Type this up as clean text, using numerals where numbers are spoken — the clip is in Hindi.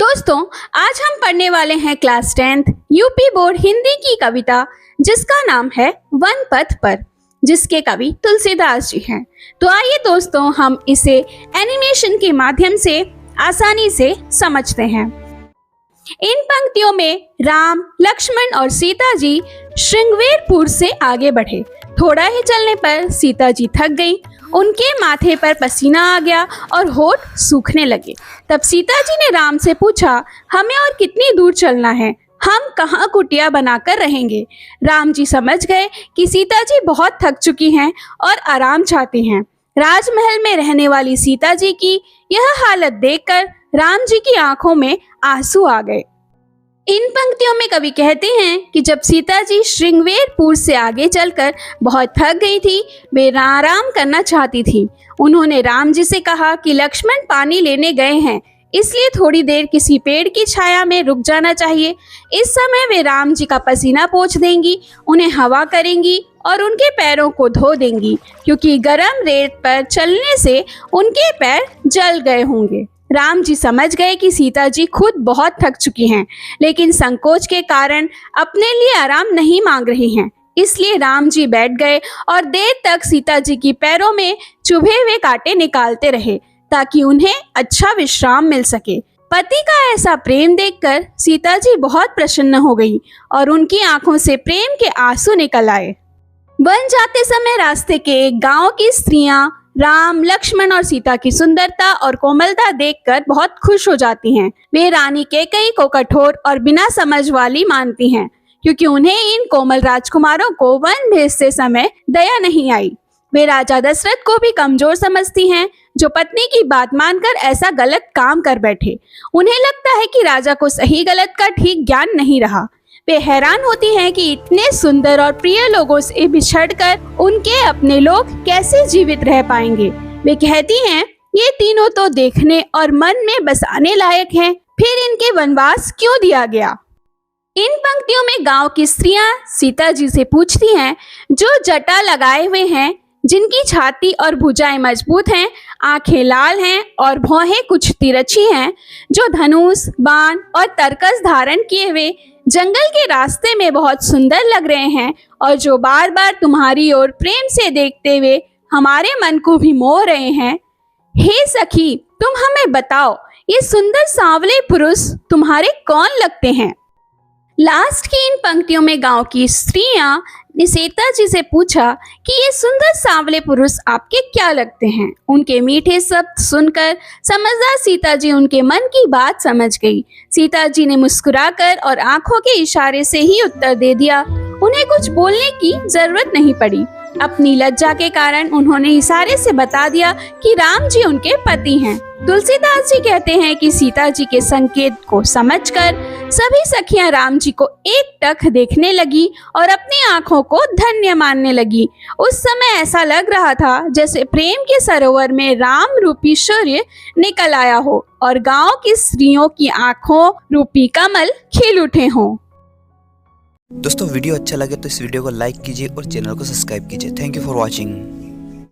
दोस्तों, आज हम पढ़ने वाले हैं class 10th UP board Hindi की कविता जिसका नाम है वन पथ पर, जिसके कवि तुलसीदास जी हैं। तो आइए दोस्तों, हम इसे एनिमेशन के माध्यम से आसानी से समझते हैं। इन पंक्तियों में राम, लक्ष्मण और सीता जी श्रृंगवेरपुर से आगे बढ़े। थोड़ा ही चलने पर सीता जी थक गईं। उनके माथे पर पसीना आ गया और होठ सूखने लगे। तब सीता जी ने राम से पूछा, हमें और कितनी दूर चलना है? हम कहाँ कुटिया बनाकर रहेंगे? राम जी समझ गए कि सीता जी बहुत थक चुकी हैं और आराम चाहती हैं। राजमहल में रहने वाली सीता जी की यह हालत देखकर राम जी की आंखों में आंसू आ गए। इन पंक्तियों में कवि कहते हैं कि जब सीता जी श्रृंगवेरपुर से आगे चलकर बहुत थक गई थी, वे आराम करना चाहती थी। उन्होंने राम जी से कहा कि लक्ष्मण पानी लेने गए हैं, इसलिए थोड़ी देर किसी पेड़ की छाया में रुक जाना चाहिए। इस समय वे राम जी का पसीना पोंछ देंगी, उन्हें हवा करेंगी और उनके पैरों को धो देंगी, क्योंकि गर्म रेत पर चलने से उनके पैर जल गए होंगे। राम जी समझ गए कि सीता जी खुद बहुत थक चुकी हैं, लेकिन संकोच के कारण अपने लिए आराम नहीं मांग रही हैं। इसलिए राम जी बैठ गए और देर तक सीता जी की पैरों में चुभे हुए कांटे निकालते रहे, ताकि उन्हें अच्छा विश्राम मिल सके। पति का ऐसा प्रेम देखकर सीता जी बहुत प्रसन्न हो गई और उनकी आंखों से प्रेम के आंसू निकल आए। वन जाते समय रास्ते के एक गांव की स्त्रियां राम, लक्ष्मण और सीता की सुंदरता और कोमलता देखकर बहुत खुश हो जाती हैं। वे रानी कैकेयी को कठोर और बिना समझ वाली मानती हैं, क्योंकि उन्हें इन कोमल राजकुमारों को वन भेजते समय दया नहीं आई। वे राजा दशरथ को भी कमजोर समझती हैं, जो पत्नी की बात मानकर ऐसा गलत काम कर बैठे। उन्हें लगता है कि राजा को सही गलत का ठीक ज्ञान नहीं रहा। वे हैरान होती हैं कि इतने सुंदर और प्रिय लोगों से बिछड़कर उनके अपने लोग कैसे जीवित रह पाएंगे। वे कहती हैं, ये तीनों तो देखने और मन में बसाने लायक हैं, फिर इनके वनवास क्यों दिया गया? इन पंक्तियों में गांव की स्त्रियां सीता जी से पूछती हैं, जो जटा लगाए हुए हैं, जिनकी छाती और भुजाएं मजबूत हैं, आंखें लाल हैं और भौहें कुछ तिरछी हैं, जो धनुष, बाण और तरकस धारण किए हुए जंगल के रास्ते में बहुत सुंदर लग रहे हैं और जो बार बार तुम्हारी ओर प्रेम से देखते हुए हमारे मन को भी मोह रहे हैं। हे सखी, तुम हमें बताओ, ये सुंदर सांवले पुरुष तुम्हारे कौन लगते हैं? लास्ट की इन पंक्तियों में गांव की स्त्रियां ने सीता जी से पूछा कि ये सुंदर सांवले पुरुष आपके क्या लगते हैं। उनके मीठे शब्द सुनकर समझदार सीता जी उनके मन की बात समझ गई। सीता जी ने मुस्कुराकर और आंखों के इशारे से ही उत्तर दे दिया। उन्हें कुछ बोलने की जरूरत नहीं पड़ी। अपनी लज्जा के कारण उन्होंने इशारे से बता दिया कि राम जी उनके पति हैं। तुलसीदास जी कहते हैं कि सीता जी के संकेत को समझकर सभी सखियां राम जी को एकटक देखने लगी और अपनी आंखों को धन्य मानने लगी। उस समय ऐसा लग रहा था जैसे प्रेम के सरोवर में राम रूपी सूर्य निकल आया हो और गांव की स्त्रियों की आंखों रूपी कमल खिल उठे हों। दोस्तों, वीडियो अच्छा लगे तो इस वीडियो को लाइक कीजिए और चैनल को सब्सक्राइब कीजिए। Thank you for watching.